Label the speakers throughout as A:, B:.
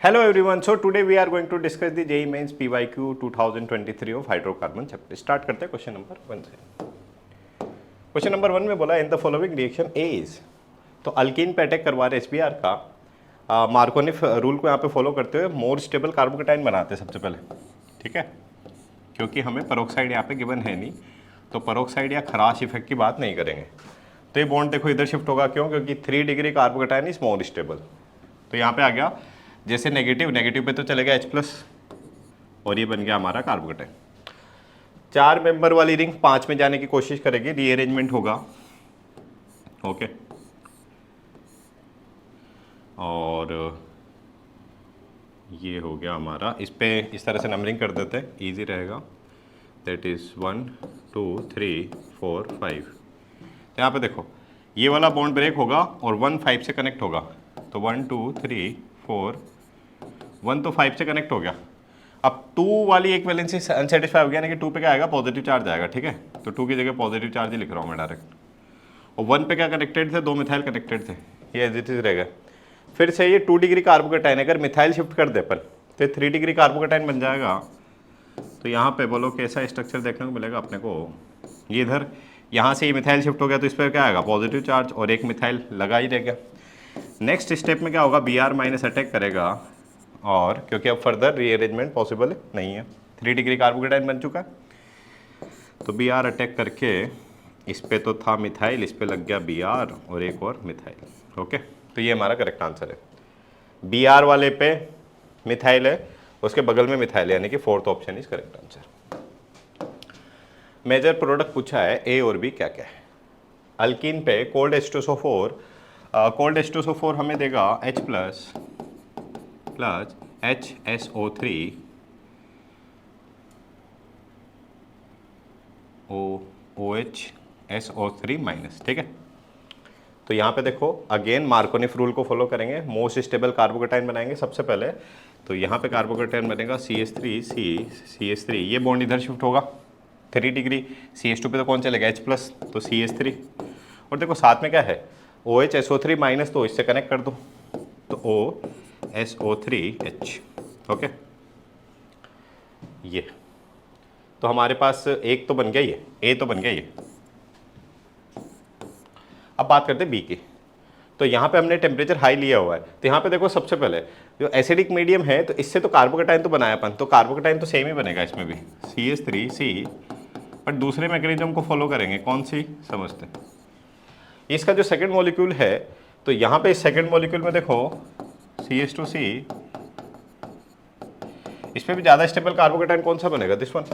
A: Hello everyone. So today we are going to discuss the JEE Mains PYQ 2023 of hydrocarbon chapter. Start करते हैं question number 1 से। Question number 1 में बोला इन the following reaction A is, तो alkyne पे attack करवा रहे SBR का मार्कोनिफ रूल को यहाँ पे फॉलो करते हुए मोर स्टेबल कार्बोकेटाइन बनाते हैं सबसे पहले, ठीक है, क्योंकि हमें पेरोक्साइड यहाँ पे गिवन है नहीं, तो पेरोक्साइड या खराश इफेक्ट की बात नहीं करेंगे। तो ये बॉन्ड देखो इधर शिफ्ट होगा, क्यों? क्योंकि 3 degree carbocation is more stable. तो यहाँ पे आ गया जैसे नेगेटिव पे तो चलेगा H+, और ये बन गया हमारा कार्बोकेटाइन। 4 मेंबर वाली रिंग 5 में जाने की कोशिश करेगी, रीअरेंजमेंट होगा, ओके। और ये हो गया हमारा, इस पे इस तरह से नंबरिंग कर देते हैं, इजी रहेगा। That is 1 2 3 4 5। तो यहाँ पे देखो ये वाला बॉन्ड ब्रेक होगा और 1 5 से कनेक्ट होगा, तो 1 2 3 4 1 तो 5 से कनेक्ट हो गया। अब 2 वाली एक वैलेंसी अनसेटिस्फाई हो गया, यानी कि 2 पे क्या आएगा? पॉजिटिव चार्ज आएगा, ठीक है। तो 2 की जगह पॉजिटिव चार्ज ही लिख रहा हूँ मैं डायरेक्ट। और 1 पे क्या कनेक्टेड थे? 2 मिथाइल कनेक्टेड थे, ये एज इट इज रहेगा। फिर से ये 2 डिग्री कार्बोकेटाइन, अगर मिथाइल शिफ्ट कर दे अपन तो 3 डिग्री कार्बोकेटाइन बन जाएगा। तो यहाँ पे बोलो कैसा स्ट्रक्चर देखने को मिलेगा अपने को? ये इधर यहाँ से ये मिथाइल शिफ्ट हो गया, तो इस पर क्या आएगा? पॉजिटिव चार्ज, और एक मिथाइल लगा ही रहेगा। नेक्स्ट स्टेप में क्या होगा? Br माइनस अटैक करेगा, और क्योंकि अब फर्दर रीअरेंजमेंट पॉसिबल नहीं है, 3 डिग्री कार्बोकेटाइन बन चुका है, तो Br अटैक करके इस पे तो था मिथाइल, इस पे लग गया Br और एक और मिथाइल, ओके। तो ये हमारा करेक्ट आंसर है। Br वाले पे मिथाइल है, उसके बगल में मिथाइल है, यानी कि 4th option is correct answer. Major product पूछा है, ए और बी क्या क्या है। अल्कीन पे कोल्ड H2SO4 हमें देगा H+ plus HSO3 OHSO3 minus, ठीक है। तो यहाँ पे देखो अगेन मार्कोनिफ रूल को फॉलो करेंगे, मोस्ट स्टेबल कार्बोकेटाइन बनाएंगे सबसे पहले। तो यहाँ पे कार्बोकेटाइन बनेगा CH3, ये बॉन्ड इधर शिफ्ट होगा 3 डिग्री, CH2 पे तो कौन चलेगा? H+, तो CH3। और देखो साथ में क्या है? OHSO3 माइनस, तो इससे कनेक्ट कर दो, तो OSO3H, ओके। ये तो हमारे पास एक तो बन गया, ये ए तो बन गया ये। अब बात करते हैं बी की। तो यहाँ पे हमने टेम्परेचर हाई लिया हुआ है, तो यहाँ पे देखो सबसे पहले जो एसिडिक मीडियम है, तो इससे तो कार्बोकेटाइन तो बनाया अपन, तो कार्बोकेटाइन तो सेम ही बनेगा इसमें भी, CH3C। बट दूसरे मैकेनिज्म को फॉलो करेंगे, कौन सी समझते हैं? इसका जो सेकंड मॉलिक्यूल है, तो यहाँ पे इस सेकंड मॉलिक्यूल में देखो CH2C, इस पे भी ज़्यादा स्टेबल कार्बोकेटाइन कौन सा बनेगा? This one.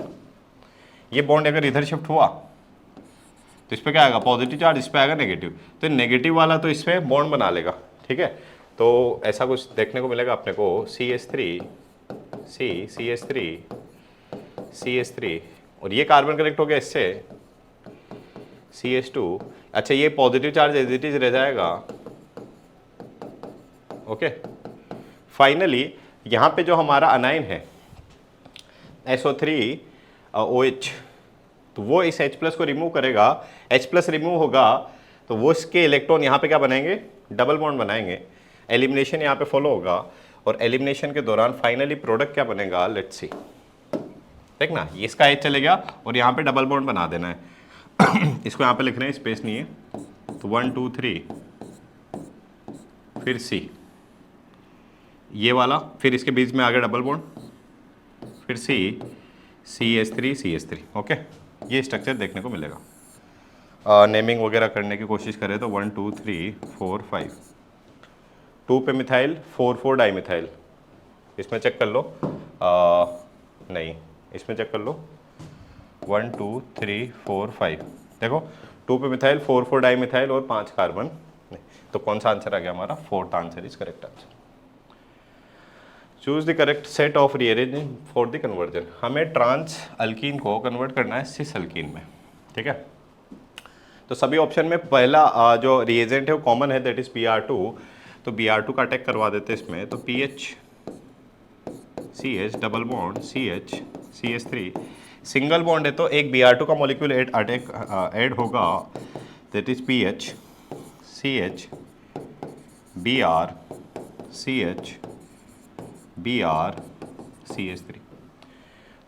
A: ये बॉन्ड अगर इधर शिफ्ट हुआ तो इस पे क्या आएगा? पॉजिटिव चार्ज, इस पे आएगा नेगेटिव, तो नेगेटिव वाला तो इस पे बॉन्ड बना लेगा, ठीक है। तो ऐसा कुछ देखने को मिलेगा अपने को, CH3, और ये कार्बन कनेक्ट हो गया इससे CH2। अच्छा, ये positive charge as it is रह जाएगा, ओके। फाइनली यहाँ पे जो हमारा अनाइन है SO3OH, तो वो इस H+ को रिमूव करेगा, H+ रिमूव होगा तो वो इसके इलेक्ट्रॉन यहाँ पे क्या बनाएंगे? डबल बॉन्ड बनाएंगे। एलिमिनेशन यहाँ पे फॉलो होगा, और एलिमिनेशन के दौरान फाइनली प्रोडक्ट क्या बनेगा? Let's see. देखना, ये इसका H चले गया और यहाँ पे डबल बॉन्ड बना देना है। इसको यहाँ पे लिख रहे हैं, स्पेस नहीं है, तो 1 2 3, फिर C, ये वाला, फिर इसके बीच में आ गया डबल बॉन्ड, फिर CH3, ओके। ये स्ट्रक्चर देखने को मिलेगा। नेमिंग वगैरह करने की कोशिश करें तो 1 2 3 4 5, 2 पे मिथाइल, 4 डाई मिथाइल, इसमें चेक कर लो, नहीं इसमें चेक कर लो, 1 2 3 4 5, देखो 2 पे मिथाइल, 4 डाई मिथाइल और 5 कार्बन, तो कौन सा आंसर आ गया हमारा? 4th answer is correct answer. Choose the correct set of rearranging for the conversion. हमें ट्रांस अल्कीन को कन्वर्ट करना है सिस अल्कीन में, ठीक है। तो सभी ऑप्शन में पहला जो रिएजेंट है वो कॉमन है, दैट इज Br2। तो Br2 का अटैक करवा देते हैं इसमें, तो PH double bond CH3, single bond है तो एक Br2 का मॉलिक्यूल ऐड होगा, that is PH CH Br CH BrCH3।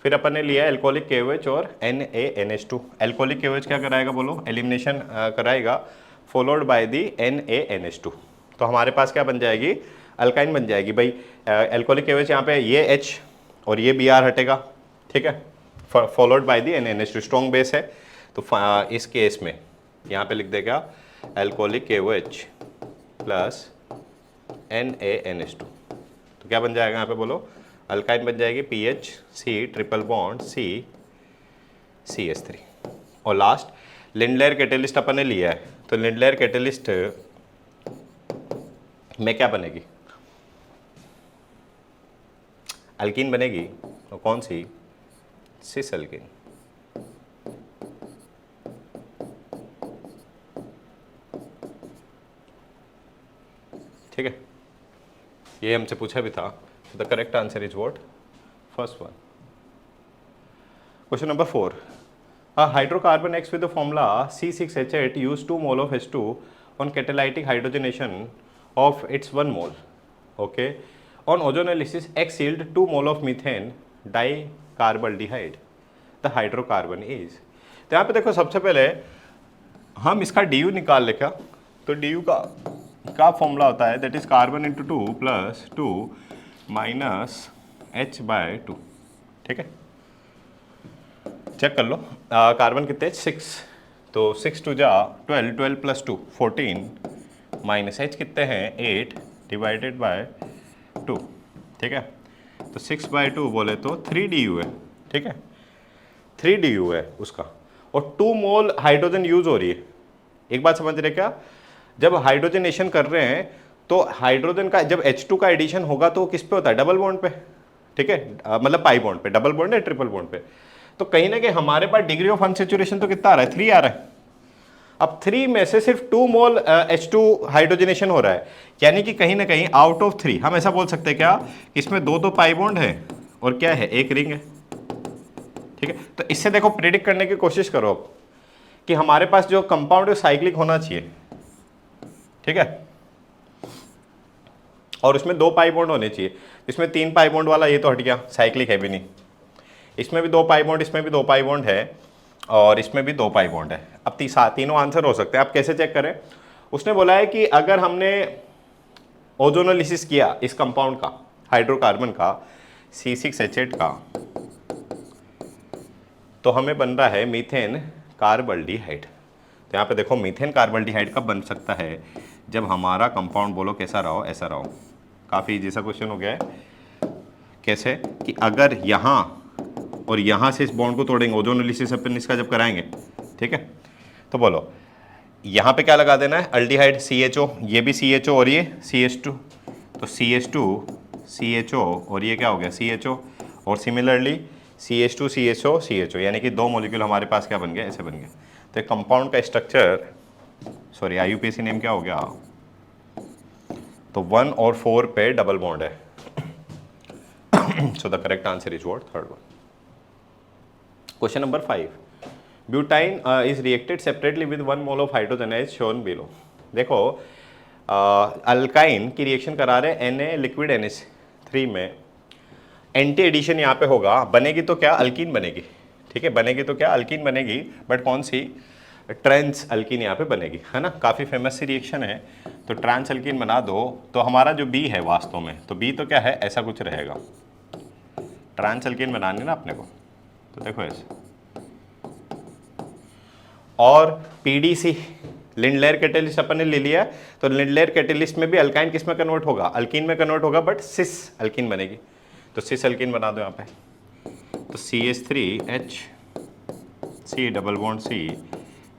A: फिर अपन ने लिया एल्कोहलिक KOH और NaNH2। एल्कोहलिक KOH क्या कराएगा बोलो, एलिमिनेशन कराएगा, फॉलोड बाय दी NaNH2। तो हमारे पास क्या बन जाएगी, अल्काइन बन जाएगी भाई। एल्कोहलिक KOH यहाँ पे ये H और ये Br हटेगा, ठीक है, followed by the NaNH2। Strong base है तो इस केस में यहाँ पे लिख देगा एल्कोहलिक KOH प्लस NaNH2। तो क्या बन जाएगा यहाँ पे बोलो, अल्काइन बन जाएगी PHC ट्रिपल बॉन्ड CH3। और लास्ट लिंडलेयर कैटेलिस्ट अपन ने लिया है, तो लिंडलेयर कैटेलिस्ट में क्या बनेगी, अल्कीन बनेगी, तो कौन सी, सिस अल्कीन। ठीक है, ये हमसे पूछा भी था। So the correct answer is what? First one. Question number 4. A hydrocarbon acts with the formula C6H8 use 2 mole of H2 on catalytic hydrogenation of its 1 mole. Okay. On ozonolysis, X yield 2 mole of methane dicarbonaldehyde. The hydrocarbon is. तो यहाँ पे देखो सबसे पहले हम इसका du निकाल ले क्या, तो du का फॉर्मूला होता है that is carbon into 2 plus 2 minus H/2। ठीक है, चेक कर लो। कार्बन कितने, 6, तो 6 2 जा 12, 12 प्लस 2 14, माइनस H कितने हैं 8 डिवाइडेड बाय 2। ठीक है, तो 6/2 बोले तो 3 du है। ठीक है, 3 du है उसका, और 2 मोल हाइड्रोजन यूज हो रही है। एक बात समझ रहे क्या, जब हाइड्रोजनेशन कर रहे हैं तो हाइड्रोजन का जब H2 का एडिशन होगा तो किस पे होता है, डबल बॉन्ड पे। ठीक है, मतलब पाई बॉन्ड पे, डबल बॉन्ड है ट्रिपल बॉन्ड पे। तो कहीं ना कहीं हमारे पास डिग्री ऑफ अनसैचुरेशन तो कितना आ रहा है, 3 आ रहा है। अब 3 में से सिर्फ 2 मोल H2 हाइड्रोजनेशन हो रहा है, यानी कि कहीं ना कहीं आउट ऑफ 3 हम ऐसा बोल सकते हैं क्या, इसमें 2 पाई बॉन्ड है और क्या है, एक रिंग है। ठीक है, तो इससे देखो प्रेडिक्ट करने की कोशिश करो अब कि हमारे पास जो कंपाउंड है साइक्लिक होना चाहिए। ठीक है, और उसमें 2 पाई बॉन्ड होने चाहिए। इसमें 3 पाई बॉन्ड वाला ये तो हट गया, साइक्लिक है भी नहीं। इसमें भी 2 पाई बॉन्ड, इसमें भी 2 पाई बॉन्ड है, और इसमें भी 2 पाई बॉन्ड है। अब तीनों आंसर हो सकते हैं। आप कैसे चेक करें, उसने बोला है कि अगर हमने ओजोनोलिसिस किया इस कंपाउंड का, हाइड्रोकार्बन का C6H8 का, तो हमें बन रहा है मीथेन कार्बल्डिहाइड। तो यहाँ पे देखो मीथेन कार्बल्डिहाइड कब बन सकता है, जब हमारा कंपाउंड बोलो कैसा रहो, ऐसा रहो। काफ़ी इजी सा क्वेश्चन हो गया है। कैसे कि अगर यहाँ और यहाँ से इस बॉन्ड को तोड़ेंगे, ओजोनोलिसिस अपन इसका जब कराएंगे, ठीक है, तो बोलो यहाँ पे क्या लगा देना है, अल्डिहाइड CHO, ये भी CHO और ये CH2, तो CH2 CHO और ये क्या हो गया CHO, और सिमिलरली CH2 CHO CHO, यानी कि 2 मॉलिक्यूल हमारे पास क्या बन गए, ऐसे बन गए। तो कंपाउंड का स्ट्रक्चर, सॉरी IUPAC नेम क्या हो गया, तो 1 और 4 पे डबल बॉन्ड है। So the correct answer is what, third one. Question number 5, butyne is reacted separately with 1 mole of hydrogen as shown below. देखो अल्काइन की रिएक्शन करा रहे Na लिक्विड NH3 में, एंटी एडिशन यहाँ पे होगा, बनेगी तो क्या, अल्कीन बनेगी। ठीक है, बनेगी तो क्या, अल्कीन बनेगी, बट कौन सी, ट्रांस अल्कीन यहाँ पे बनेगी, है ना। काफ़ी फेमस सी रिएक्शन है, तो ट्रांस अल्कीन बना दो तो हमारा जो B है वास्तव में, तो B तो क्या है, ऐसा कुछ रहेगा। ट्रांस अल्कीन बनानी ना अपने को, तो देखो ऐसे। और PDC लिंडलेयर कैटेलिस्ट अपन ने ले लिया, तो लिंडलेयर कैटेलिस्ट में भी अल्काइन किस में कन्वर्ट होगा, अल्कीन में कन्वर्ट होगा, बट सिस अल्कीन बनेगी। तो सिस अल्कीन बना दो यहाँ पे, तो CH3H C double bond C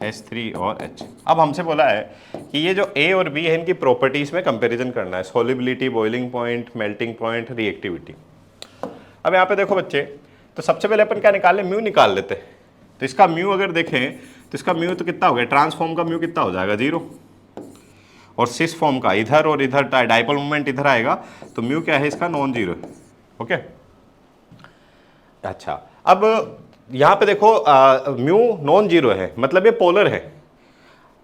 A: H3 और H। अब हमसे बोला है कि ये जो A और B है इनकी प्रॉपर्टीज़ में कंपैरिजन करना है, solubility, boiling point, melting point, reactivity. अब यहाँ पे देखो बच्चे, तो सबसे पहले अपन क्या निकाल ले, म्यू निकाल लेते। तो इसका म्यू अगर देखें तो इसका म्यू तो कितना हो गया, ट्रांसफॉर्म का म्यू कितना हो जाएगा, 0, और सिस फॉर्म का इधर और इधर डाइपोल मोमेंट इधर आएगा, तो म्यू क्या है इसका, नॉन जीरो। ओके, अच्छा, अब यहाँ पे देखो म्यू नॉन जीरो है, मतलब ये पोलर है,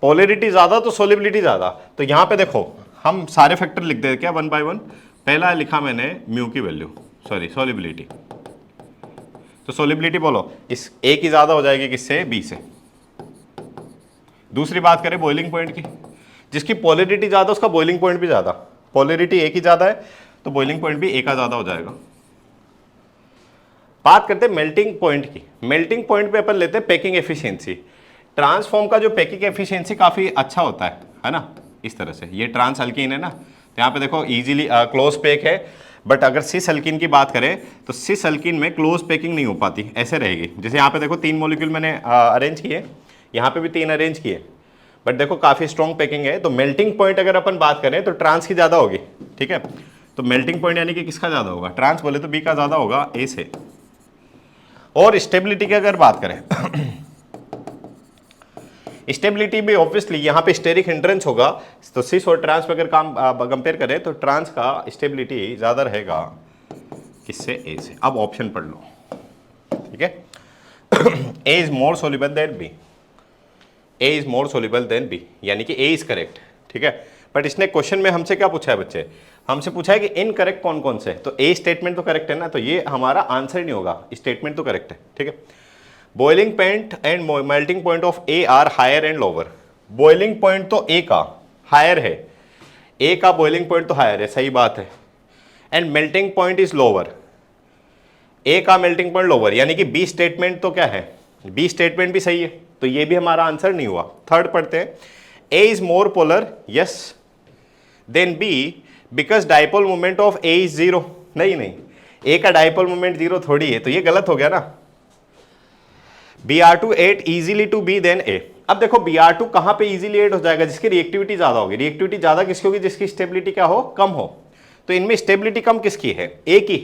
A: पोलरिटी ज़्यादा तो सोलिबिलिटी ज़्यादा। तो यहाँ पे देखो हम सारे फैक्टर लिख देते क्या, 1 by 1, पहला लिखा मैंने म्यू की वैल्यू, सॉरी सोलिबिलिटी, तो सोलिबिलिटी बोलो इस ए की ज़्यादा हो जाएगी किससे, बी से। दूसरी बात करें बॉइलिंग पॉइंट की, जिसकी पोलरिटी ज़्यादा उसका बॉइलिंग पॉइंट भी ज़्यादा, पोलरिटी ए की ज़्यादा है तो बॉइलिंग पॉइंट भी ए का ज़्यादा हो जाएगा। बात करते हैं मेल्टिंग पॉइंट की। मेल्टिंग पॉइंट पे अपन लेते हैं पैकिंग एफिशिएंसी। ट्रांसफॉर्म का जो पैकिंग एफिशिएंसी काफ़ी अच्छा होता है ना, इस तरह से। ये ट्रांस अल्कीन है ना, तो यहाँ पे देखो इजीली क्लोज पैक है, बट अगर सिस अल्कीन की बात करें तो सिस अल्कीन में क्लोज पैकिंग नहीं हो पाती, ऐसे रहेगी। जैसे यहाँ पे देखो 3 मॉलिक्यूल मैंने अरेंज किए, यहाँ पे भी 3 अरेंज किए, बट देखो काफ़ी स्ट्रॉन्ग पैकिंग है। तो मेल्टिंग पॉइंट अगर अपन बात करें तो ट्रांस की ज़्यादा होगी, ठीक है। तो मेल्टिंग पॉइंट यानी कि किसका ज़्यादा होगा, ट्रांस बोले तो बी का ज़्यादा होगा ए से। और स्टेबिलिटी की अगर बात करें स्टेबिलिटी भी ऑब्वियसली यहाँ पे स्टेरिक हिंड्रेंस होगा, तो सिस और ट्रांस पे अगर काम कंपेयर करें तो ट्रांस का स्टेबिलिटी ज़्यादा रहेगा किससे, ए से। अब ऑप्शन पढ़ लो, ठीक है। A is more soluble than B, A is more soluble than B, यानी कि ए इज करेक्ट, ठीक है। बट इसने क्वेश्चन में हमसे क्या पूछा है बच्चे, हमसे पूछा है कि इनकरेक्ट कौन कौन से, तो ए स्टेटमेंट तो करेक्ट है ना, तो ये हमारा आंसर नहीं होगा, स्टेटमेंट तो करेक्ट है, ठीक है। Boiling point and melting point of A are higher and lower. Boiling point तो ए का हायर है, ए का बॉइलिंग पॉइंट तो हायर है, सही बात है। And melting point is lower, A का मेल्टिंग पॉइंट लोअर, यानी कि बी स्टेटमेंट तो क्या है, बी स्टेटमेंट भी सही है, तो ये भी हमारा आंसर नहीं हुआ। थर्ड पढ़ते हैं, A is more polar yes than B because dipole moment of A is zero. नहीं नहीं, ए का डाइपोल मोमेंट जीरो थोड़ी है, तो ये गलत हो गया ना। Br2 8 easily to B than A। अब देखो Br2 कहां पे इजीली एड हो जाएगा, जिसकी रिएक्टिविटी ज्यादा होगी। रिएक्टिविटी ज्यादा किसकी होगी, जिसकी स्टेबिलिटी क्या हो, कम हो। तो इनमें स्टेबिलिटी कम किसकी है, ए की।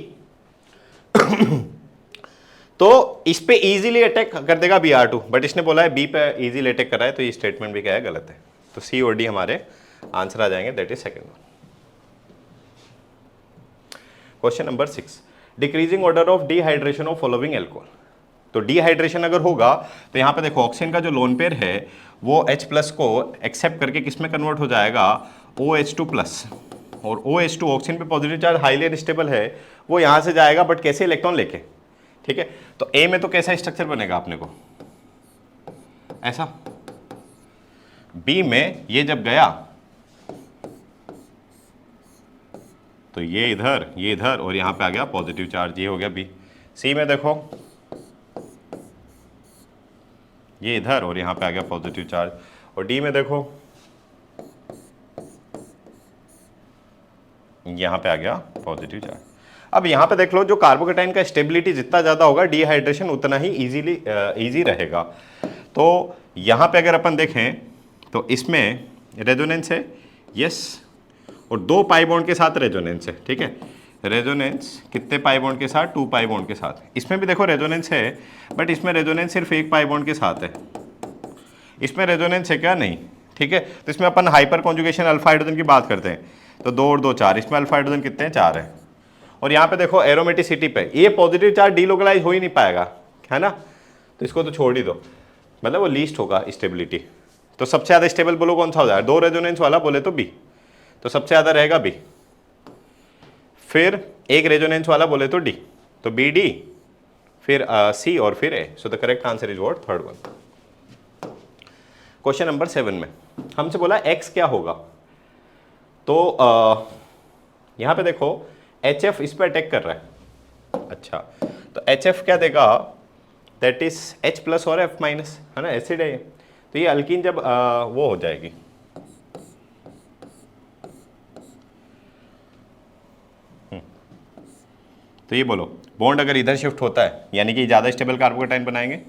A: तो इस पे इजीली अटैक कर देगा Br2, बट इसने बोला है बी पे इजीली अटैक कर रहा है, तो ये स्टेटमेंट भी क्या है, गलत है। तो सी और डी हमारे आंसर आ जाएंगे, that is second one. Question number 6, decreasing order of dehydration of following alcohol. तो डिहाइड्रेशन अगर होगा तो यहाँ पे देखो ऑक्सीजन का जो लोन पेयर है वो H प्लस को एक्सेप्ट करके किस में कन्वर्ट हो जाएगा, OH2 प्लस। और OH2 ऑक्सीजन पे पॉजिटिव चार्ज हाईली अनस्टेबल है, वो यहाँ से जाएगा बट कैसे, इलेक्ट्रॉन लेके, ठीक है। तो A में तो कैसा स्ट्रक्चर बनेगा अपने को, ऐसा। B में ये जब गया तो ये इधर और यहाँ पे आ गया पॉजिटिव चार्ज, ये हो गया B। C में देखो ये इधर और यहाँ पे आ गया पॉजिटिव चार्ज, और डी में देखो यहाँ पे आ गया पॉजिटिव चार्ज। अब यहाँ पे देख लो, जो कार्बोकेटाइन का स्टेबिलिटी जितना ज़्यादा होगा डिहाइड्रेशन उतना ही इजी रहेगा। तो यहाँ पे अगर अपन देखें तो इसमें रेजोनेंस है यस, और 2 पाई बॉन्ड के साथ रेजोनेंस है, ठीक है। रेजोनेंस कितने पाई बॉन्ड के साथ, 2 पाई बॉन्ड के साथ। इसमें भी देखो रेजोनेंस है, बट इसमें रेजोनेंस सिर्फ 1 पाई बॉन्ड के साथ है, इसमें रेजोनेंस है क्या, नहीं, ठीक है। तो इसमें अपन हाइपर कॉन्जुगेशन अल्फा हाइड्रोजन की बात करते हैं, तो 2 और 2 4, इसमें अल्फा हाइड्रोजन कितने हैं, 4 है। और यहाँ पे देखो एरोमेटिसिटी पे ये पॉजिटिव चार्ज डीलोकलाइज हो ही नहीं पाएगा, है ना, तो इसको तो छोड़ ही दो, मतलब वो लीस्ट होगा स्टेबिलिटी। तो सबसे ज़्यादा स्टेबल बोलो कौन सा हो जाएगा, 2 रेजोनेंस वाला बोले तो बी, तो सबसे ज़्यादा रहेगा बी। फिर 1 रेजोनेंस वाला बोले तो डी, तो बी डी, फिर सी और फिर A. So the correct answer is what, third one. Question number 7 में हमसे बोला एक्स क्या होगा, तो यहाँ पे देखो HF इस पर अटैक कर रहा है, अच्छा, तो HF क्या देगा, दैट इज H प्लस और F माइनस, है ना, एसिड है ये। तो ये अल्कीन जब वो हो जाएगी, तो ये बोलो बॉन्ड अगर इधर शिफ्ट होता है यानी कि ज़्यादा स्टेबल कार्बोकेटाइन बनाएंगे,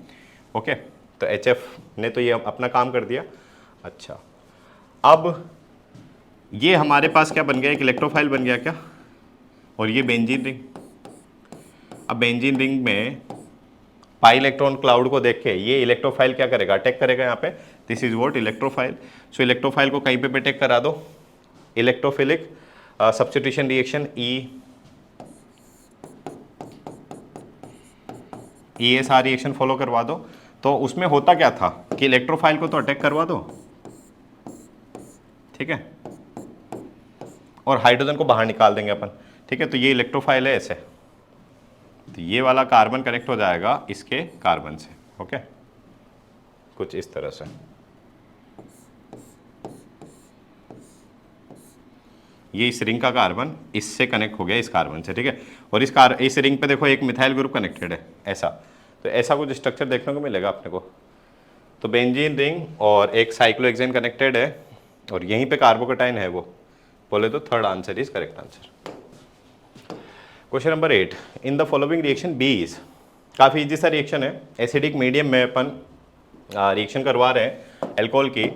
A: ओके। तो HF ने तो ये अपना काम कर दिया। अच्छा, अब ये हमारे पास क्या बन गया, एक इलेक्ट्रोफाइल बन गया क्या, और ये बेंजीन रिंग। अब बेंजीन रिंग में पाई इलेक्ट्रॉन क्लाउड को देख के ये इलेक्ट्रोफाइल क्या करेगा, अटैक करेगा यहाँ पे, this is what electrophile. So electrophile को कहीं पे अटैक करा दो, electrophilic substitution reaction ESR reaction follow करवा दो। तो उसमें होता क्या था कि इलेक्ट्रोफाइल को तो अटैक करवा दो, ठीक है, और हाइड्रोजन को बाहर निकाल देंगे अपन, ठीक है। तो ये इलेक्ट्रोफाइल है ऐसे, तो ये वाला कार्बन कनेक्ट हो जाएगा इसके कार्बन से, ओके, कुछ इस तरह से। ये इस रिंग का कार्बन इससे कनेक्ट हो गया इस कार्बन से, ठीक है। और इस रिंग पे देखो एक मिथाइल ग्रुप कनेक्टेड है ऐसा, तो ऐसा कुछ स्ट्रक्चर देखने को मिलेगा अपने को। तो बेंजीन रिंग और एक साइक्लोहेक्सेन कनेक्टेड है और यहीं पे कार्बोकेटाइन है, वो बोले तो third answer is correct answer. Question number 8, in the following reaction B is, काफ़ी इजी सा रिएक्शन है, एसिडिक मीडियम में अपन रिएक्शन करवा रहे हैं एल्कोहल की।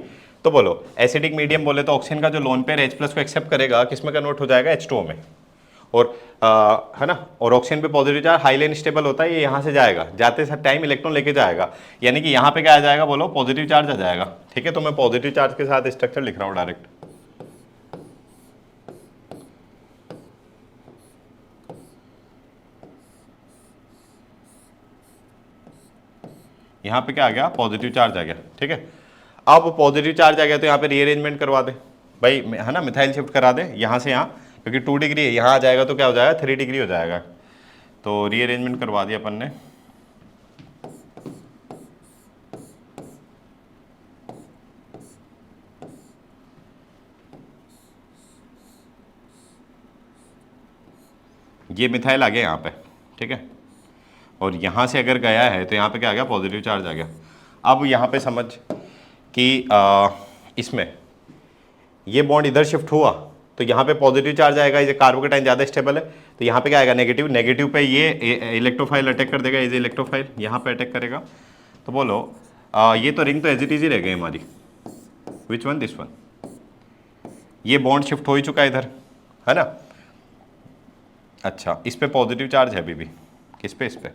A: तो बोलो एसिडिक मीडियम बोले तो ऑक्सीजन का जो लोन पेयर H+ को एक्सेप्ट करेगा, किस में कन्वर्ट हो जाएगा, H2O में। और है ना, और ऑक्सीजन पे पॉजिटिव चार्ज हाईली अनस्टेबल होता है, ये यहाँ से जाएगा, जाते टाइम इलेक्ट्रॉन लेके जाएगा, यानी कि यहाँ पे क्या आ जाएगा, बोलो पॉजिटिव चार्ज आ जाएगा, ठीक है। तो मैं पॉजिटिव चार्ज के साथ स्ट्रक्चर लिख रहा हूँ डायरेक्ट। यहाँ पे क्या आ गया, पॉजिटिव चार्ज आ गया, ठीक है। अब पॉजिटिव चार्ज आ गया तो यहाँ पे रीअरेंजमेंट करवा दे भाई, है ना, मिथाइल शिफ्ट करा दे यहाँ से यहाँ, क्योंकि 2 डिग्री है, यहाँ आ जाएगा तो क्या हो जाएगा, 3 डिग्री हो जाएगा। तो रीअरेंजमेंट करवा दिया अपन ने। ये मिथाइल आ गया यहाँ पे, ठीक है। और यहाँ से अगर गया है तो यहाँ पे क्या आ गया, पॉजिटिव चार्ज आ गया। अब यहाँ पे समझ कि इसमें ये बॉन्ड इधर शिफ्ट हुआ तो यहाँ पे पॉजिटिव चार्ज आएगा, ये कार्बोकेटाइन ज़्यादा स्टेबल है, तो यहाँ पे क्या आएगा, नेगेटिव। नेगेटिव पे ये इलेक्ट्रोफाइल अटैक कर देगा, इसे इलेक्ट्रोफाइल यहाँ पे अटैक करेगा। तो बोलो ये तो रिंग तो एज इट इज ही रह गई हमारी, विच वन, दिस वन। ये बॉन्ड शिफ्ट हो ही चुका है इधर, है ना। अच्छा, इस पे पॉजिटिव चार्ज है अभी भी, किस पे, इस पे,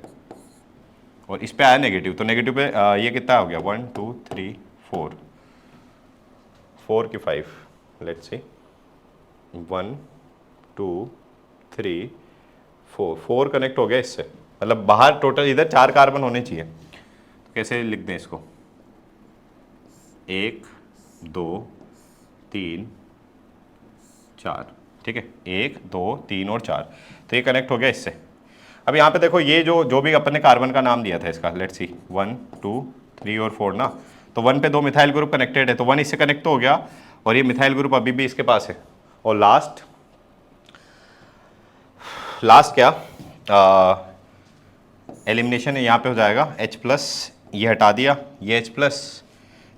A: और इस पे आया नेगेटिव, तो नेगेटिव पे ये कितना हो गया, 1 2 3 4 4 की 5, लेट्स सी 1 2 3 4 4 कनेक्ट हो गया इससे, मतलब बाहर टोटल इधर 4 कार्बन होने चाहिए। तो कैसे लिख दें इसको, 1 2 3 4, ठीक है, 1 2 3 और 4, तो ये कनेक्ट हो गया इससे। अब यहाँ पे देखो ये जो भी अपन ने कार्बन का नाम दिया था इसका, लेट्स सी 1 2 3 और 4 ना, तो 1 पे 2 मिथाइल ग्रुप कनेक्टेड है, तो 1 इससे कनेक्ट तो हो गया और ये मिथाइल ग्रुप अभी भी इसके पास है। और लास्ट क्या एलिमिनेशन है, यहाँ पे हो जाएगा H+, ये हटा दिया, ये H+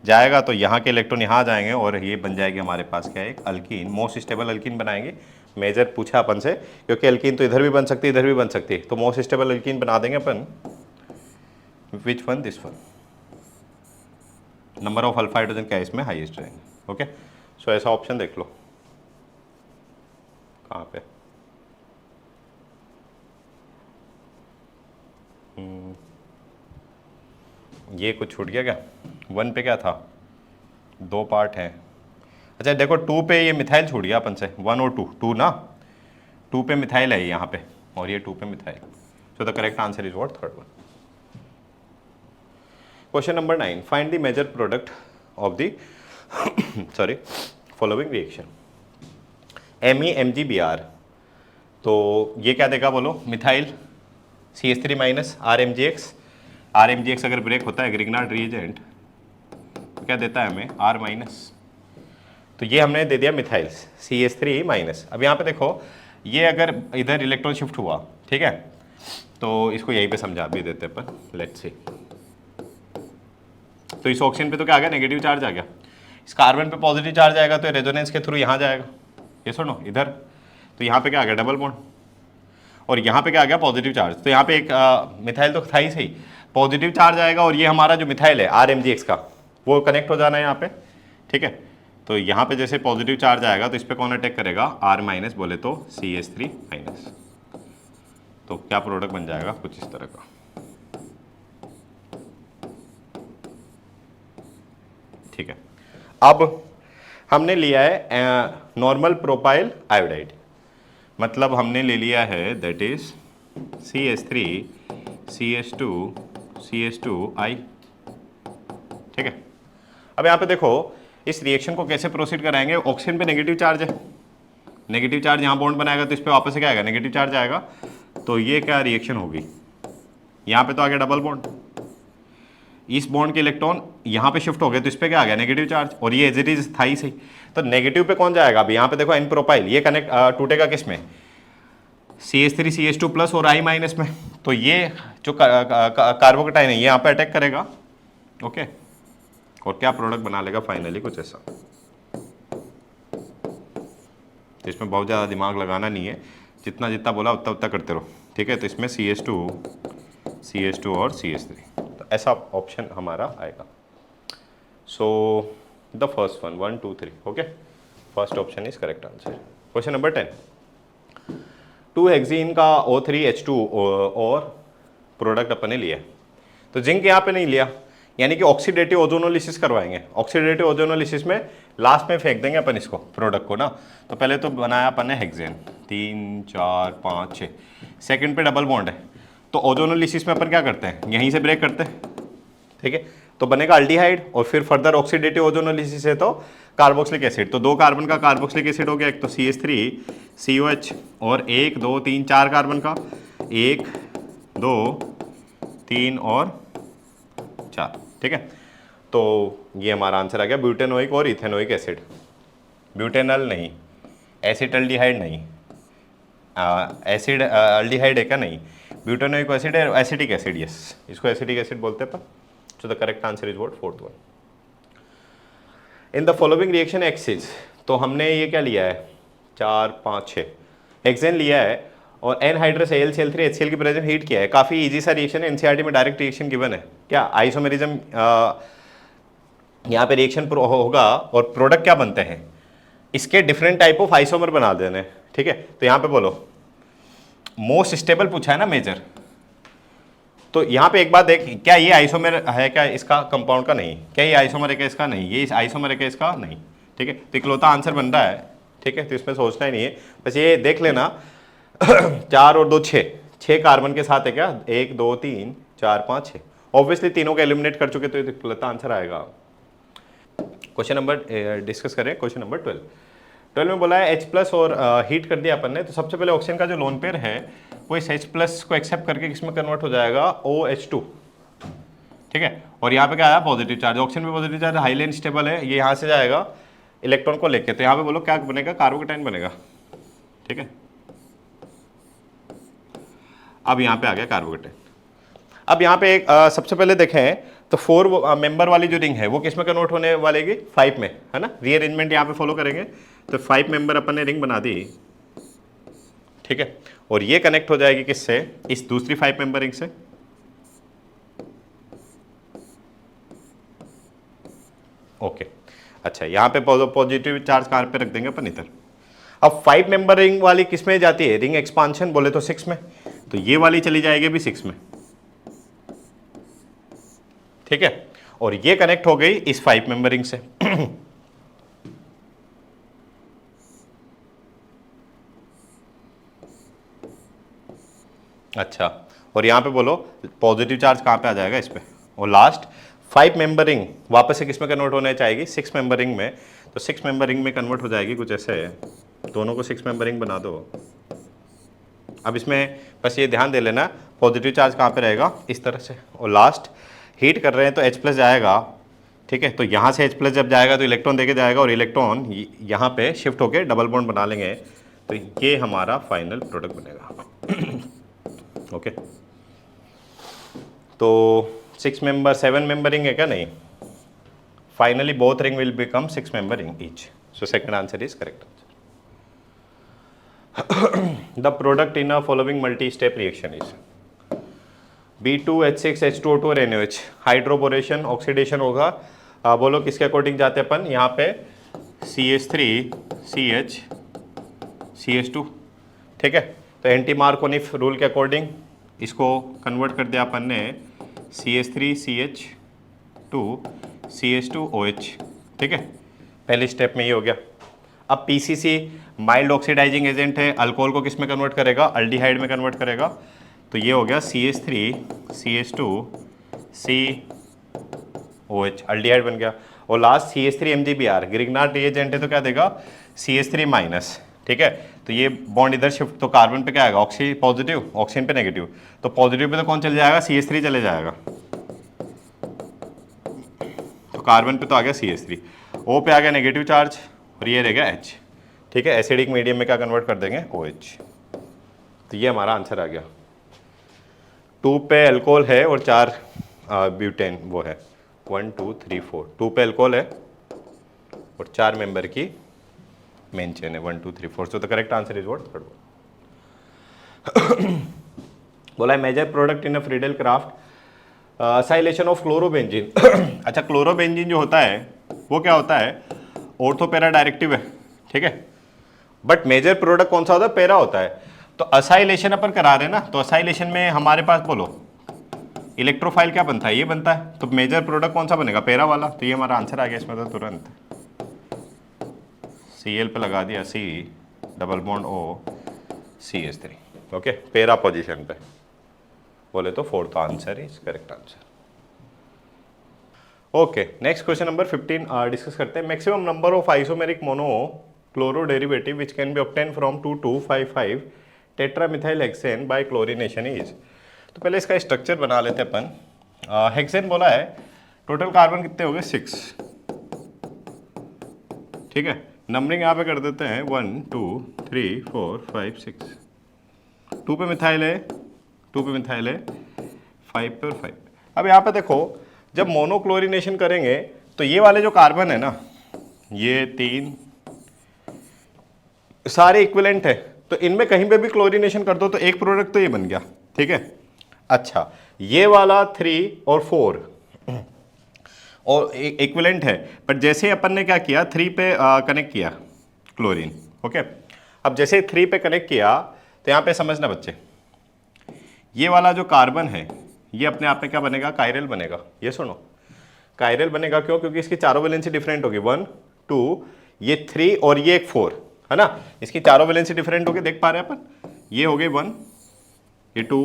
A: जाएगा तो यहाँ के इलेक्ट्रॉन यहाँ आ जाएंगे और ये बन जाएगी हमारे पास क्या है, एक अल्कीन, मोस्ट स्टेबल अल्कीन बनाएंगे। मेजर पूछा अपन से, क्योंकि अल्कीन तो इधर भी बन सकती है, इधर भी बन सकती है, तो मोस्ट स्टेबल अल्कीन बना देंगे अपन, which one, this one. Number of alpha hydrogen क्या है इसमें, हाईएस्ट रहेंगे, ओके। सो ऐसा ऑप्शन देख लो कहाँ पे, ये कुछ छूट गया क्या, 1 पे क्या था, 2 पार्ट हैं। अच्छा देखो 2 पे ये मिथाइल छूट गया अपन से, 1 और 2 ना, 2 पे मिथाइल है यहाँ पे और ये 2 पे methyl. So the correct answer is what, third one. Question number 9, find the major product of the sorry following reaction MEMgBr। तो ये क्या देगा बोलो, मिथाइल CH3- RMgX अगर ब्रेक होता है ग्रिग्नार्ड रिएजेंट तो क्या देता है हमें, R-। तो ये हमने दे दिया मिथाइल CH3-। अब यहाँ पे देखो ये अगर इधर इलेक्ट्रॉन शिफ्ट हुआ, ठीक है, तो इसको यहीं पे समझा भी देते हैं पर, लेट्स सी। तो इस ऑक्सीजन पे तो क्या आ गया, नेगेटिव चार्ज आ गया, इस कार्बन पे पॉजिटिव चार्ज आएगा तो रेजोनेंस के थ्रू यहाँ जाएगा, ये सुनो इधर, तो यहाँ पे क्या आ गया, डबल बॉन्ड, और यहाँ पे क्या आ गया, पॉजिटिव चार्ज। तो यहाँ पे एक मिथाइल तो था ही सही, पॉजिटिव चार्ज आएगा और ये हमारा जो मिथाइल है RMgX का वो कनेक्ट हो जाना है यहाँ पे, ठीक है। तो यहाँ पे जैसे पॉजिटिव चार्ज आएगा तो इस पर कौन अटैक करेगा, R- बोले तो CH3-। तो क्या प्रोडक्ट बन जाएगा, कुछ इस तरह का, ठीक है। अब हमने लिया है नॉर्मल प्रोपाइल आयोडाइड, मतलब हमने ले लिया है that is CH3 CH2 CH2I, ठीक है। अब यहाँ पे देखो इस रिएक्शन को कैसे प्रोसीड कराएंगे, ऑक्सीजन पे नेगेटिव चार्ज है, नेगेटिव चार्ज यहाँ बॉन्ड बनाएगा तो इस पर वापस से क्या आएगा, नेगेटिव चार्ज आएगा। तो ये क्या रिएक्शन होगी, यहाँ पे तो आ गया डबल बॉन्ड, इस बॉन्ड के इलेक्ट्रॉन यहाँ पे शिफ्ट हो गए तो इस पे क्या आ गया, नेगेटिव चार्ज, और ये एज इट इज था ही सही। तो नेगेटिव पे कौन जाएगा, अभी यहाँ पे देखो एन प्रोपाइल, ये कनेक्ट टूटेगा किस में, CH3 CH2 प्लस और I माइनस में। तो ये जो कार्बोकेटाइन है ये यहाँ पे अटैक करेगा, ओके, और क्या प्रोडक्ट बना लेगा फाइनली, कुछ ऐसा। तो इसमें बहुत ज़्यादा दिमाग लगाना नहीं है, जितना जितना बोला उतना उतना करते रहो, ठीक है। तो इसमें CH2 और CH3, तो ऐसा ऑप्शन हमारा आएगा। So the first one 1 2 3, okay, first option is correct answer. Question number 10, 2 hexene का O3H2 और प्रोडक्ट अपन ने लिया, तो जिंक यहाँ पे नहीं लिया, यानी कि ऑक्सीडेटिव ओजोनोलिसिस करवाएंगे। ऑक्सीडेटिव ओजोनोलिसिस में लास्ट में फेंक देंगे अपन इसको, प्रोडक्ट को ना। तो पहले तो बनाया अपन ने हेक्सेन, 3 4 5 6, सेकंड पे डबल बॉन्ड है, तो ओजोनोलिसिस में अपन क्या करते हैं, यहीं से ब्रेक करते हैं, ठीक है। तो बनेगा अल्डिहाइड, और फिर फर्दर ऑक्सीडेटिव ओजोनोलिसिस है तो कार्बोक्सिलिक एसिड। तो 2 कार्बन का कार्बोक्सिलिक एसिड हो गया, एक तो CH3 COH, और 1 2 3 4 कार्बन का, 1 2 3 और 4, ठीक है। तो ये हमारा आंसर आ गया, ब्यूटेनोइक और इथेनोइक एसिड। ब्यूटेनल नहीं, एसिटल्डिहाइड नहीं, एसिड अल्डिहाइड है क्या, नहीं, ब्यूटेनोइक एसिड है, एसिटिक एसिड, यस, इसको एसिटिक एसिड बोलते हैं पर। सो the correct answer is what, fourth one. In the following reaction axis, तो हमने ये क्या लिया है, 4 5 6 हेक्सेन लिया है, और एनहाइड्रस AlCl3 HCl की प्रेजेंस हीट किया है। काफ़ी इजी सा रिएक्शन है, NCERT में डायरेक्ट रिएक्शन गिवन है। क्या आइसोमेरिज्म यहाँ पे रिएक्शन होगा, और प्रोडक्ट क्या बनते हैं, इसके डिफरेंट टाइप ऑफ आइसोमर बना देने, ठीक है। तो यहाँ पे बोलो मोस्ट स्टेबल पूछा है ना, मेजर। तो यहाँ पे एक बात देख, क्या ये आइसोमर है क्या इसका कंपाउंड का, नहीं, क्या ये आइसोमर है क्या इसका, नहीं, ये आइसोमर है क्या इसका, नहीं, ठीक है। तो इकलौता आंसर बन रहा है, ठीक है। तो इसमें सोचना ही नहीं है, बस ये देख लेना 4 और 2 6 कार्बन के साथ है क्या, 1 2 3 4 5 6, ऑब्वियसली तीनों को एलिमिनेट कर चुके, तो इकलौता आंसर आएगा। क्वेश्चन नंबर डिस्कस करें, क्वेश्चन नंबर 12 में बोला है H+ और हीट कर दिया अपन ने। तो सबसे पहले ऑक्सीजन का जो लोन पेयर है वो इस H+ को एक्सेप्ट करके किसमें कन्वर्ट हो जाएगा, OH2, ठीक है। और यहाँ पे क्या आया, पॉजिटिव चार्ज, ऑक्सीजन में पॉजिटिव चार्ज, हाईली अनस्टेबल है, ये यहाँ से जाएगा इलेक्ट्रॉन को लेके। तो यहाँ पे बोलो क्या बनेगा, कार्बोकेटाइन बनेगा, ठीक है। अब यहाँ पे आ गया कार्बोकेटाइन। अब यहाँ पे एक सबसे पहले देखें तो 4 मेंबर वाली जो रिंग है वो किस में कन्वर्ट होने वालेगी, 5 में, है ना। रीअरेंजमेंट यहाँ पे फॉलो करेंगे, तो 5 मेंबर अपन ने रिंग बना दी, ठीक है। और ये कनेक्ट हो जाएगी किससे, इस दूसरी 5 मेंबर रिंग से, ओके। अच्छा, यहाँ पे पॉजिटिव चार्ज कहाँ पे रख देंगे अपन, इधर। अब 5 मेंबर रिंग वाली किस में जाती है, रिंग एक्सपांशन बोले तो 6 में, तो ये वाली चली जाएगी भी 6 में, ठीक है। और ये कनेक्ट हो गई इस 5 मेंबर रिंग से अच्छा, और यहाँ पे बोलो पॉजिटिव चार्ज कहाँ पे आ जाएगा, इस पे। और लास्ट 5 मेंबर रिंग वापस से किस में कन्वर्ट होना चाहेगी, 6 मेंबर रिंग में। तो 6 मेंबर रिंग में कन्वर्ट हो जाएगी कुछ ऐसे, दोनों को 6 मेंबर रिंग बना दो। अब इसमें बस ये ध्यान दे लेना पॉजिटिव चार्ज कहाँ पे रहेगा, इस तरह से। और लास्ट हीट कर रहे हैं तो H+ जाएगा, ठीक है। तो यहाँ से H+ जब जाएगा तो इलेक्ट्रॉन देके जाएगा, और इलेक्ट्रॉन यहाँ पे शिफ्ट होके डबल बॉन्ड बना लेंगे, तो ये हमारा फाइनल प्रोडक्ट बनेगा ओके। तो 6 मेंबर 7 मेंबर रिंग है क्या, नहीं, finally both ring will become 6 member ring each. So second answer is correct answer. The product in a following multi-step reaction is B2H6H2O2 और NaOH। हाइड्रोबोरेशन ऑक्सीडेशन होगा, बोलो किसके according जाते हैं अपन, यहाँ पे CH3CH CH2, ठीक है। तो एंटी मार्कोनिफ रूल के अकॉर्डिंग इसको कन्वर्ट कर दिया अपन ने CH3CH2 CH2OH, ठीक है। पहले स्टेप में ये हो गया। अब PCC माइल्ड ऑक्सीडाइजिंग एजेंट है, अल्कोहल को किस में कन्वर्ट करेगा, अल्डिहाइड में कन्वर्ट करेगा। तो ये हो गया CH3CH2COH, अल्डिहाइड बन गया। और लास्ट CH3MgBr, ग्रिग्नार्ड रिएजेंट है तो क्या देगा CH3 माइनस, ठीक है। तो ये बॉन्ड इधर शिफ्ट, तो कार्बन पे क्या आएगा, ऑक्सी पॉजिटिव, ऑक्सीजन पे नेगेटिव, तो पॉजिटिव पे तो कौन चले जाएगा, CH3 चले जाएगा, तो कार्बन पे तो आ गया CH3, O पे आ गया नेगेटिव चार्ज और ये रह गया H, ठीक है। एसिडिक मीडियम में क्या कन्वर्ट कर देंगे, OH। तो ये हमारा आंसर आ गया। 2 पे अल्कोहल है और 4 ब्यूटेन वो है, 1 2 3 4, 2 पे अल्कोहल है और 4 मेंबर की मेन चेन है, 1 2 3 4, so the correct answer is what, third one. बोला है major product in a Friedel Crafts acylation of chlorobenzene. अच्छा, क्लोरोबेंजीन जो होता है वो क्या होता है, ऑर्थो पैरा डायरेक्टिव है, ठीक है, बट मेजर प्रोडक्ट कौन सा होता है, पैरा होता है। तो असाइलेशन अपन करा रहे हैं ना, तो असाइलेशन में हमारे पास बोलो इलेक्ट्रोफाइल क्या बनता है, ये बनता है, तो मेजर प्रोडक्ट कौन सा बनेगा, पैरा वाला। तो ये हमारा आंसर आ गया इसमें तो तुरंत, Cl पे लगा दिया C double bond O CH3, okay, para position पे बोले तो fourth answer is correct answer. Okay, next question number 15 discuss करते हैं। Maximum number of isomeric mono chloro derivative which can be obtain from 2255 tetramethyl hexane by chlorination is. तो पहले इसका structure बना लेते हैं अपन। हेक्सेन बोला है, टोटल कार्बन कितने हो गए 6, ठीक है। नंबरिंग यहाँ पे कर देते हैं 1 2 3 4 5 6, 2 पे मिथाइल है, 2 पे मिथाइल है, 5 पे और 5। अब यहाँ पे देखो, जब मोनोक्लोरिनेशन करेंगे तो ये वाले जो कार्बन है ना, ये 3 सारे इक्विवेलेंट है, तो इनमें कहीं पे भी क्लोरीनेशन कर दो तो एक प्रोडक्ट तो ये बन गया, ठीक है। अच्छा, ये वाला 3 और 4 और इक्विवेलेंट है, बट जैसे अपन ने क्या किया 3 पे कनेक्ट किया क्लोरीन, ओके। अब जैसे 3 पे कनेक्ट किया तो यहाँ पे समझना बच्चे, ये वाला जो कार्बन है ये अपने आप में क्या बनेगा, कायरल बनेगा। ये सुनो, कायरल बनेगा क्यों, क्योंकि इसकी चारों वैलेंसी डिफरेंट होगी, 1 2, ये 3 और ये एक 4 है ना, इसकी चारों वैलेंसी डिफरेंट होगी, देख पा रहे हैं अपन, ये हो गई 1, ये 2,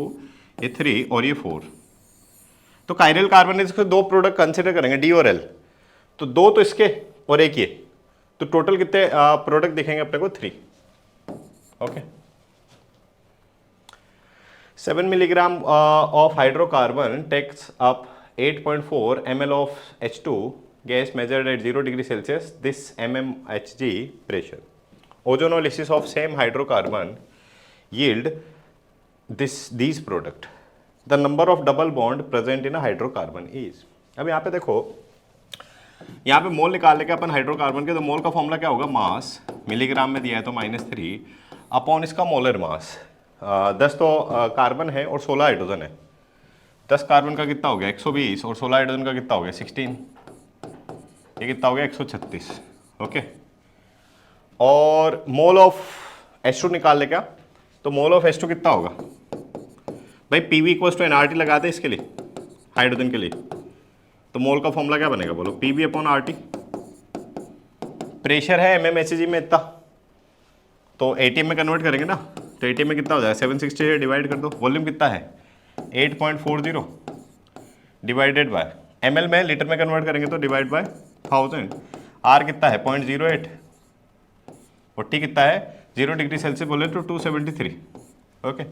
A: ये 3 और ये 4। तो कायरल कार्बन इसके 2 प्रोडक्ट कंसिडर करेंगे, D और L, तो 2 तो इसके और एक ये, तो टोटल कितने प्रोडक्ट दिखेंगे अपने को, 3, okay. 7 milligram of hydrocarbon takes up 8.4 ml of H2 gas measured at 0 degree Celsius, this mmHg pressure. Ozonolysis of same hydrocarbon yield these product. The number of double bond present in a hydrocarbon is. अब यहाँ पे देखो, यहाँ पे मोल निकालने के अपन hydrocarbon के, तो मोल का फॉर्मूला क्या होगा, मास मिलीग्राम में दिया है तो -3 अपॉन इसका मोलर मास। 10 तो कार्बन है और 16 हाइड्रोजन है, 10 कार्बन का कितना हो गया 120 और 16 हाइड्रोजन का कितना हो गया 16, ये कितना हो गया 136, ओके। और मोल ऑफ H2 निकाल ले क्या, तो मोल ऑफ H2 कितना होगा भाई, PV = nRT लगा दे इसके लिए, हाइड्रोजन के लिए, तो मोल का फॉर्मूला क्या बनेगा बोलो, PV/RT। प्रेशर है mmHg में इतना, तो ATM में कन्वर्ट करेंगे ना, तो ATM में कितना हो जाएगा 760 है, डिवाइड कर दो। वॉल्यूम कितना है 8.40 डिवाइडेड बाय ml में, लीटर में कन्वर्ट करेंगे तो डिवाइड बाय 1000। R कितना है 0.08 और T कितना है 0 डिग्री सेल्सियस बोले तो 273, ओके।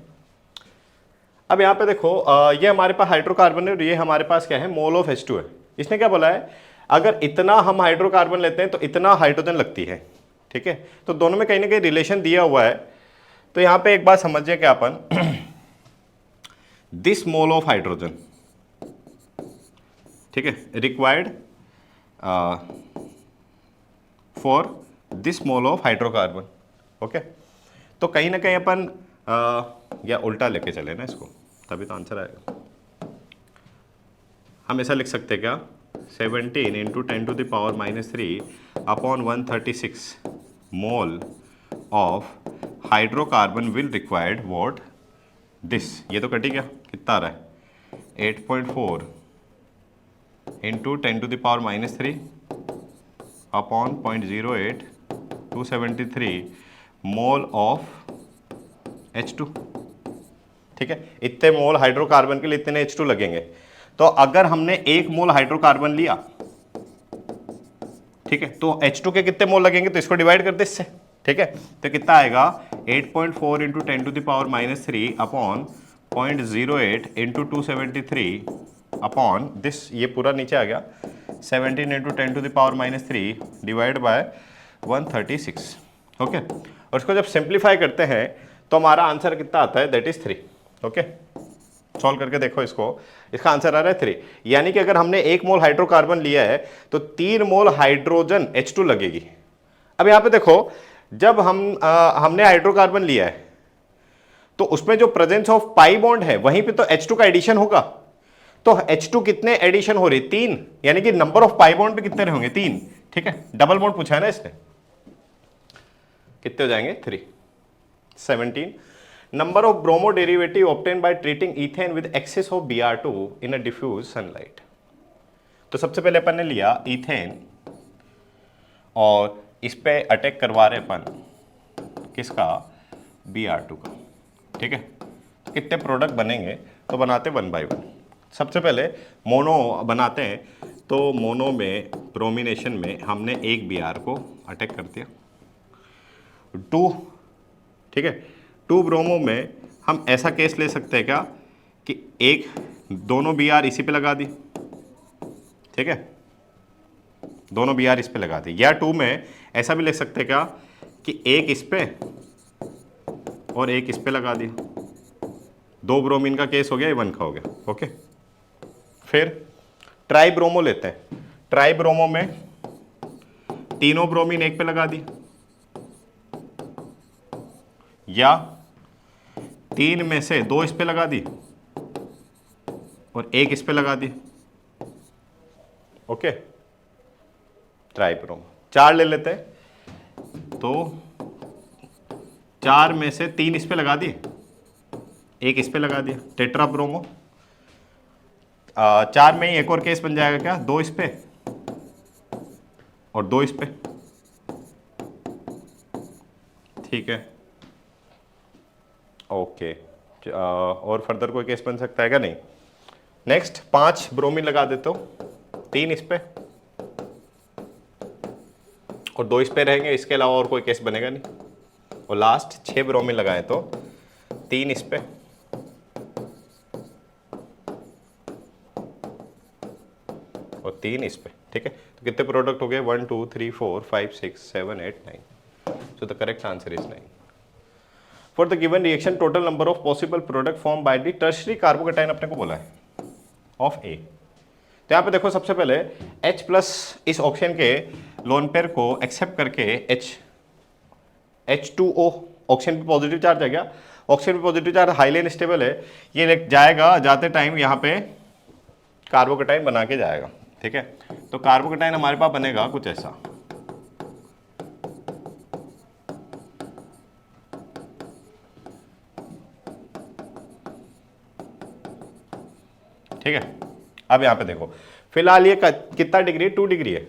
A: अब यहाँ पे देखो, ये हमारे पास हाइड्रोकार्बन है और ये हमारे पास क्या है, मोल ऑफ H2 है। इसने क्या बोला है, अगर इतना हम हाइड्रोकार्बन लेते हैं तो इतना हाइड्रोजन लगती है, ठीक है। तो दोनों में कहीं ना कहीं रिलेशन दिया हुआ है। तो यहाँ पे एक बात समझिए क्या अपन, दिस मोल ऑफ हाइड्रोजन, ठीक है, required for this mole of hydrocarbon, okay. तो कहीं ना कहीं अपन या उल्टा लेके चले ना इसको, तभी तो आंसर आएगा। हम ऐसा लिख सकते हैं क्या, 17 × 10⁻³ upon 136 mole of hydrocarbon will required what this, ये तो कटी गया, कितना आ रहा है 8.4 × 10⁻³ अपॉन 0.08 273 मोल ऑफ H2, ठीक है। इतने मोल हाइड्रोकार्बन के लिए इतने H2 लगेंगे। तो अगर हमने 1 मोल हाइड्रोकार्बन लिया, ठीक है, तो H2 के कितने मोल लगेंगे, तो इसको डिवाइड कर दे इससे, ठीक है, तो कितना आएगा 8.4 into 10 to the power -3 upon 0.08 into 273 upon this, ये पूरा नीचे आ गया 17 into 10 to the power -3 divide by 136। Okay, और इसको जब सिंप्लीफाई करते हैं तो हमारा आंसर कितना आता है, दैट इज 3। ओके, सॉल्व करके देखो इसको, इसका आंसर आ रहा है 3। यानी कि अगर हमने 1 मोल हाइड्रोकार्बन लिया है तो 3 मोल हाइड्रोजन H2 लगेगी। अब यहां पे देखो, जब हमने हाइड्रोकार्बन लिया है तो उसमें जो प्रेजेंस ऑफ पाई बॉन्ड है वहीं पे तो H2 का एडिशन होगा। तो H2 कितने एडिशन हो रही, 3, यानी कि नंबर ऑफ पाई बॉन्ड पे कितने होंगे, 3। ठीक है, डबल बॉन्ड पूछा है ना इसने, कितने हो जाएंगे 3। 17 number of bromo derivative obtain by treating ethane with excess of Br2 in a diffuse sunlight. तो सबसे पहले अपन ने लिया इथेन और इस पे अटैक करवा रहे अपन किसका, Br2 का। ठीक है, तो कितने प्रोडक्ट बनेंगे, तो बनाते 1 बाय 1। सबसे पहले मोनो बनाते हैं, तो मोनो में ब्रोमिनेशन में हमने एक Br को अटैक कर दिया। 2, ठीक है, 2 ब्रोमो में हम ऐसा केस ले सकते हैं क्या कि एक दोनों Br इसी पे लगा दी। ठीक है, दोनों Br इस पे लगा दी, या 2 में ऐसा भी ले सकते हैं क्या कि एक इस पे और एक इस पे लगा दिया। 2 ब्रोमीन का केस हो गया, ये 1 का हो गया। ओके, फिर ट्राई ब्रोमो लेते हैं। ट्राई ब्रोमो में तीनों ब्रोमीन एक पे लगा दी, या 3 में से 2 इस पे लगा दी और एक इस पे लगा दी। ओके, ट्राई ब्रोमो 4 ले लेते हैं, तो 4 में से 3 इस पे लगा दिए, एक इस पे लगा दिया, टेट्रा ब्रोमो। 4 में ही एक और केस बन जाएगा क्या, 2 इस पे और 2 इस पे। ठीक है, ओके, और फर्दर कोई केस बन सकता है क्या, नहीं। नेक्स्ट 5 ब्रोमीन लगा देते हो, 3 इस पे और 2 इस पे रहेंगे, इसके अलावा और कोई केस बनेगा नहीं। और लास्ट 6 ब्रोमीन लगाए तो 3 इस पे और 3 इस पे। ठीक है, तो कितने प्रोडक्ट हो गए, 1 2 3 4 5 6 7 8 9। सो the correct answer is 9। For the given reaction total number of possible product form by the tertiary carbocation अपने को बोला है ऑफ ए। तो यहाँ पे देखो, सबसे पहले H प्लस इस ऑक्सीजन के लोन पेयर को एक्सेप्ट करके H2O, ऑक्सीजन पे पॉजिटिव चार्ज आ गया, ऑक्सीजन पे पॉजिटिव चार्ज हाईली अनस्टेबल है, ये जाएगा, जाते टाइम यहाँ पे कार्बोकेटाइन बना के जाएगा। ठीक है, तो कार्बोकेटाइन हमारे पास बनेगा कुछ ऐसा। ठीक है, अब यहाँ पे देखो, फिलहाल ये कितना डिग्री, 2 डिग्री है,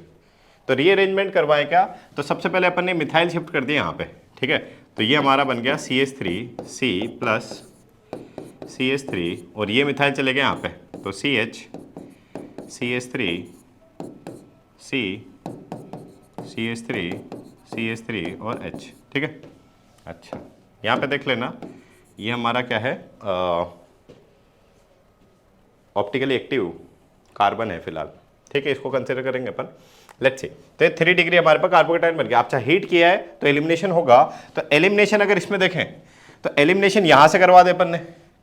A: तो रीअरेंजमेंट करवाएं क्या, तो सबसे पहले अपन ने मिथाइल शिफ्ट कर दिया यहाँ पे। ठीक है, तो ये हमारा बन गया CH3C प्लस CH3 और ये मिथाइल चले गए यहाँ पे, तो CH CH3 C CH3 CH3 और H। ठीक है, अच्छा यहाँ पे देख लेना, ये हमारा क्या है, ऑप्टिकली एक्टिव कार्बन है फिलहाल। ठीक है, इसको कंसिडर करेंगे अपन। लेट्स सी, तो ये 3 डिग्री हमारे पास कार्बोकेटाइन बन गया। अच्छा, हीट किया है तो एलिमिनेशन होगा, तो एलिमिनेशन अगर इसमें देखें तो एलिमिनेशन यहाँ से करवा दे अपन ने।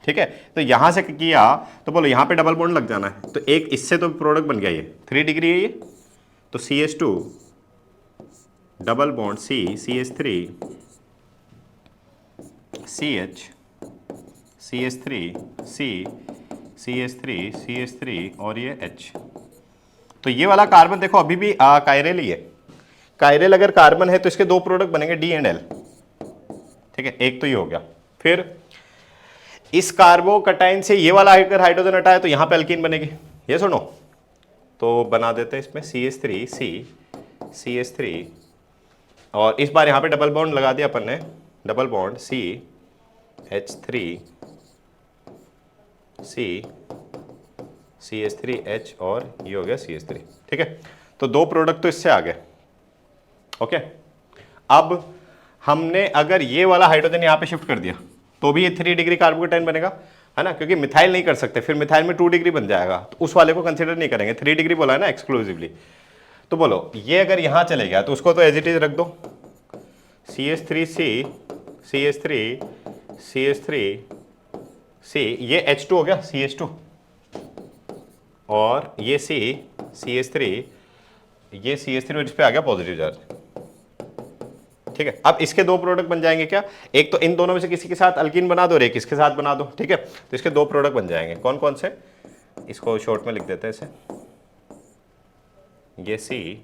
A: ठीक है, तो यहाँ से किया तो बोलो यहाँ पे डबल बॉन्ड लग जाना है, तो एक इससे तो प्रोडक्ट बन गया, ये 3 डिग्री है ये, तो CH2 double bond CH3 CH CH3 CH3 और ये H। तो ये वाला कार्बन देखो अभी भी कायरेल ही है। कायरेल अगर कार्बन है तो इसके 2 प्रोडक्ट बनेंगे D एंड L। ठीक है, एक तो ये हो गया। फिर इस कार्बोकटाइन से ये वाला अगर हाइड्रोजन हटाए तो यहाँ पे अल्कीन बनेगी, ये सुनो, तो बना देते हैं इसमें CH3 और इस बार यहाँ पे डबल बॉन्ड लगा दिया अपन ने, डबल बॉन्ड CH3 और ये हो गया CH3। ठीक है, तो 2 प्रोडक्ट तो इससे आ गए। ओके, अब हमने अगर ये वाला हाइड्रोजन यहाँ पे शिफ्ट कर दिया तो भी ये 3 डिग्री कार्बोकेटाइन बनेगा, है ना, क्योंकि मिथाइल नहीं कर सकते, फिर मिथाइल में 2 डिग्री बन जाएगा, तो उस वाले को कंसिडर नहीं करेंगे, 3 डिग्री बोला है ना एक्सक्लूसिवली। तो बोलो ये अगर यहाँ चले गया तो उसको तो एज इट इज रख दो, CH3C CH3 CH3C, ये H2 हो गया CH2, और ये C CH3, ये CH3 इस पे आ गया पॉजिटिव चार्ज, ठीक है। अब इसके दो प्रोडक्ट बन जाएंगे क्या, एक तो इन दोनों में से किसी के साथ अल्कीन बना दो और एक इसके साथ बना दो, ठीक है। तो इसके दो प्रोडक्ट बन जाएंगे, कौन कौन से, इसको शॉर्ट में लिख देते हैं इसे, ये C,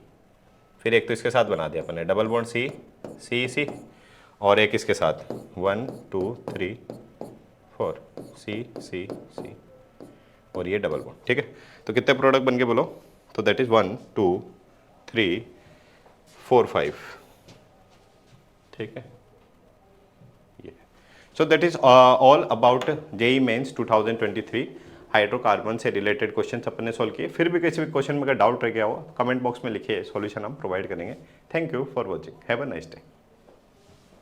A: फिर एक तो इसके साथ बना दिया अपन ने double bond C C C, और एक इसके साथ 1 2 3 4 C C C, और ये डबल बॉन्ड, ठीक है। तो कितने प्रोडक्ट बन गए बोलो, तो दैट इज 1 2 3 4 5, ठीक है। ये so that is all about JEE Mains 2023 hydrocarbon से रिलेटेड क्वेश्चन अपन ने सॉल्व किए। फिर भी किसी भी क्वेश्चन में अगर डाउट रह गया हो कमेंट बॉक्स में लिखिए, सॉल्यूशन हम प्रोवाइड करेंगे। Thank you for watching, have a nice day.